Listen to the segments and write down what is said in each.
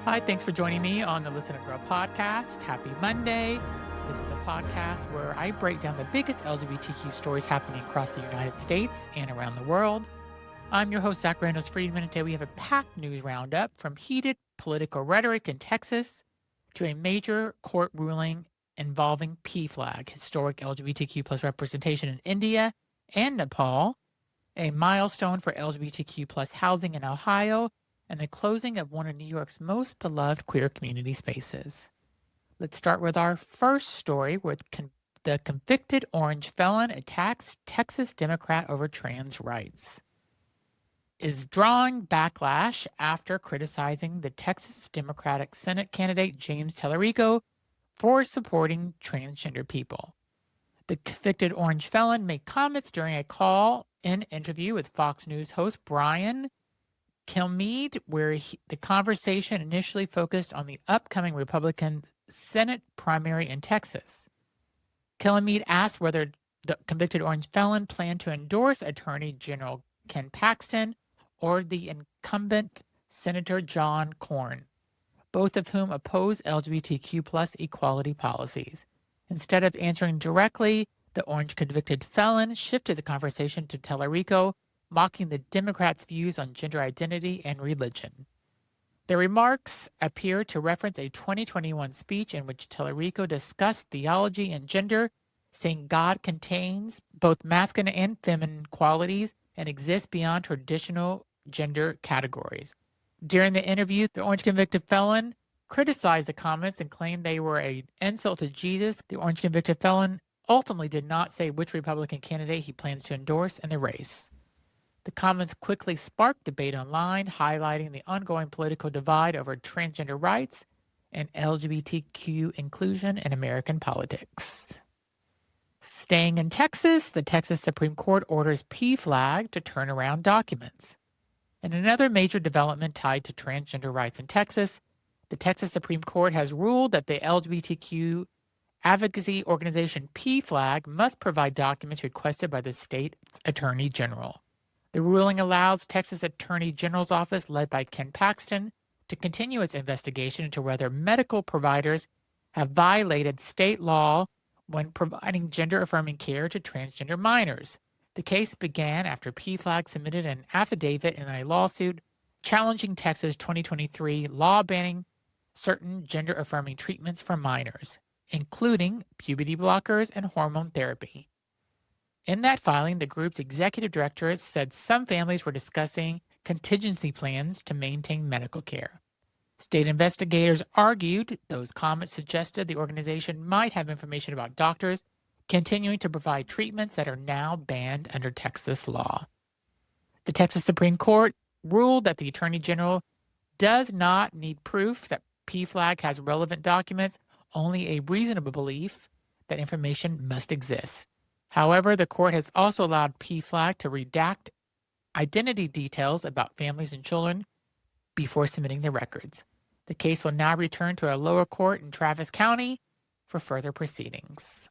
Hi, thanks for joining me on the Listen and Grow podcast. Happy Monday. This is the podcast where I break down the biggest LGBTQ stories happening across the United States and around the world. I'm your host, Zach Randles-Friedman, and today we have a packed news roundup from heated political rhetoric in Texas to a major court ruling involving PFLAG, historic LGBTQ plus representation in India and Nepal, a milestone for LGBTQ plus housing in Ohio, and the closing of one of New York's most beloved queer community spaces. Let's start with our first story where the convicted orange felon attacks Texas Democrat over trans rights. Is drawing backlash after criticizing the Texas Democratic Senate candidate James Tellerico for supporting transgender people. The convicted orange felon made comments during a call-in interview with Fox News host Brian Kilmeade, where the conversation initially focused on the upcoming Republican Senate primary in Texas. Kilmeade asked whether the convicted orange felon planned to endorse Attorney General Ken Paxton or the incumbent Senator John Cornyn, both of whom oppose LGBTQ plus equality policies. Instead of answering directly, the orange convicted felon shifted the conversation to Tellerico, mocking the Democrats' views on gender identity and religion. The remarks appear to reference a 2021 speech in which Tellerico discussed theology and gender, saying God contains both masculine and feminine qualities and exists beyond traditional gender categories. During the interview, the orange convicted felon criticized the comments and claimed they were an insult to Jesus. The orange convicted felon ultimately did not say which Republican candidate he plans to endorse in the race. The comments quickly sparked debate online, highlighting the ongoing political divide over transgender rights and LGBTQ inclusion in American politics. Staying in Texas, the Texas Supreme Court orders PFLAG to turn around documents. In another major development tied to transgender rights in Texas, the Texas Supreme Court has ruled that the LGBTQ advocacy organization PFLAG must provide documents requested by the state's attorney general. The ruling allows Texas Attorney General's office, led by Ken Paxton, to continue its investigation into whether medical providers have violated state law when providing gender-affirming care to transgender minors. The case began after PFLAG submitted an affidavit in a lawsuit challenging Texas' 2023 law banning certain gender-affirming treatments for minors, including puberty blockers and hormone therapy. In that filing, the group's executive director said some families were discussing contingency plans to maintain medical care. State investigators argued those comments suggested the organization might have information about doctors continuing to provide treatments that are now banned under Texas law. The Texas Supreme Court ruled that the Attorney General does not need proof that PFLAG has relevant documents, only a reasonable belief that information must exist. However, the court has also allowed PFLAG to redact identity details about families and children before submitting the records. The case will now return to a lower court in Travis County for further proceedings.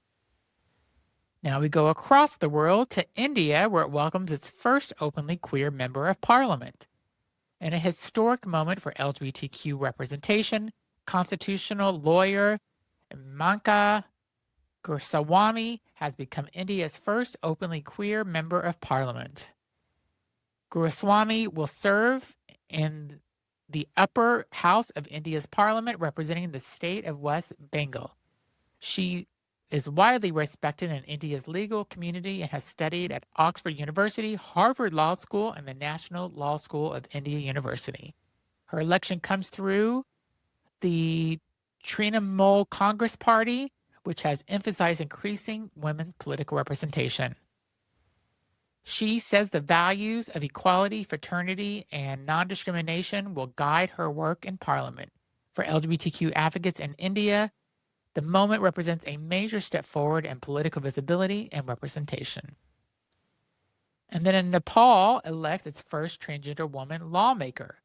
Now we go across the world to India, where it welcomes its first openly queer member of parliament. In a historic moment for LGBTQ representation, constitutional lawyer Manka Guruswamy has become India's first openly queer member of parliament. Guruswamy will serve in the upper house of India's parliament, representing the state of West Bengal. She is widely respected in India's legal community and has studied at Oxford University, Harvard Law School, and the National Law School of India University. Her election comes through the Trinamool Congress Party, which has emphasized increasing women's political representation. She says the values of equality, fraternity, and non-discrimination will guide her work in Parliament. For LGBTQ advocates in India, the moment represents a major step forward in political visibility and representation. And then in Nepal elects its first transgender woman lawmaker.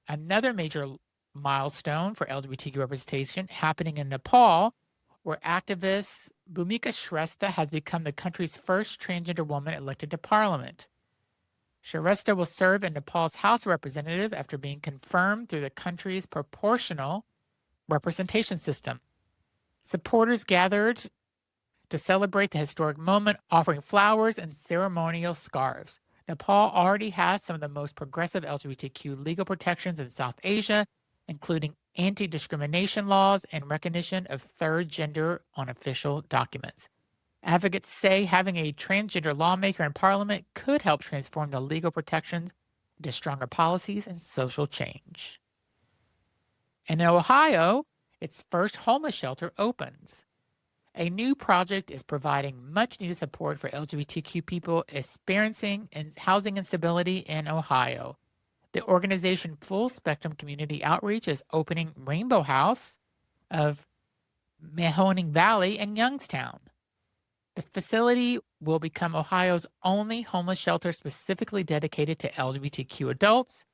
Another major milestone for LGBTQ representation happening in Nepal, where activist Bhumika Shrestha has become the country's first transgender woman elected to parliament. Shrestha will serve in Nepal's House of Representatives after being confirmed through the country's proportional representation system. Supporters gathered to celebrate the historic moment, offering flowers and ceremonial scarves. Nepal already has some of the most progressive LGBTQ legal protections in South Asia, including anti-discrimination laws and recognition of third gender on official documents. Advocates say having a transgender lawmaker in parliament could help transform the legal protections into stronger policies and social change. In Ohio, its first homeless shelter opens. A new project is providing much-needed support for LGBTQ people experiencing housing instability in Ohio. The organization Full Spectrum Community Outreach is opening Rainbow House of Mahoning Valley in Youngstown. The facility will become Ohio's only homeless shelter specifically dedicated to LGBTQ adults.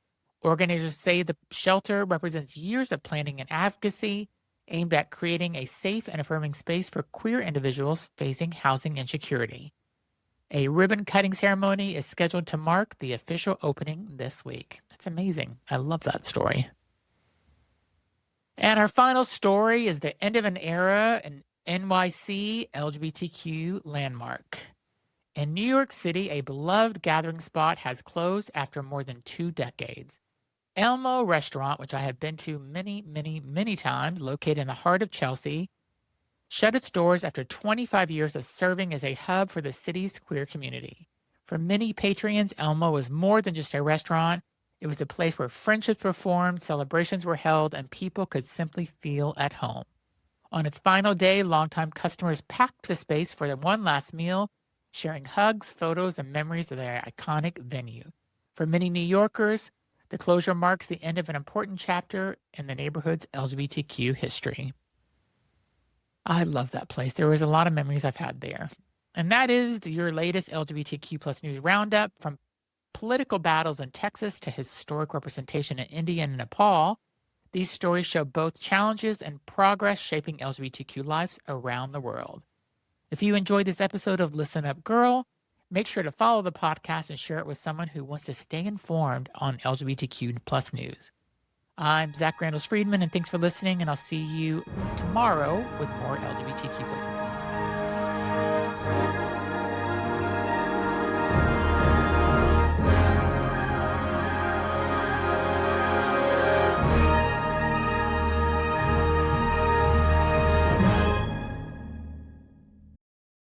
Organizers say the shelter represents years of planning and advocacy aimed at creating a safe and affirming space for queer individuals facing housing insecurity. A ribbon-cutting ceremony is scheduled to mark the official opening this week. That's amazing. I love that story. And our final story is the end of an era in NYC LGBTQ landmark. In New York City, a beloved gathering spot has closed after more than 2 decades. Elmo Restaurant, which I have been to many times, located in the heart of Chelsea, shut its doors after 25 years of serving as a hub for the city's queer community. For many patrons, Elmo was more than just a restaurant. It was a place where friendships were formed, celebrations were held, and people could simply feel at home. On its final day, longtime customers packed the space for one last meal, sharing hugs, photos, and memories of their iconic venue. For many New Yorkers, the closure marks the end of an important chapter in the neighborhood's LGBTQ history. I love that place. There was a lot of memories I've had there. And that is your latest LGBTQ plus news roundup. From political battles in Texas to historic representation in India and Nepal, these stories show both challenges and progress shaping LGBTQ lives around the world. If you enjoyed this episode of Listen Up Girl, make sure to follow the podcast and share it with someone who wants to stay informed on LGBTQ plus news. I'm Zach Randles-Friedman, and thanks for listening, and I'll see you tomorrow with more LGBTQ plus news.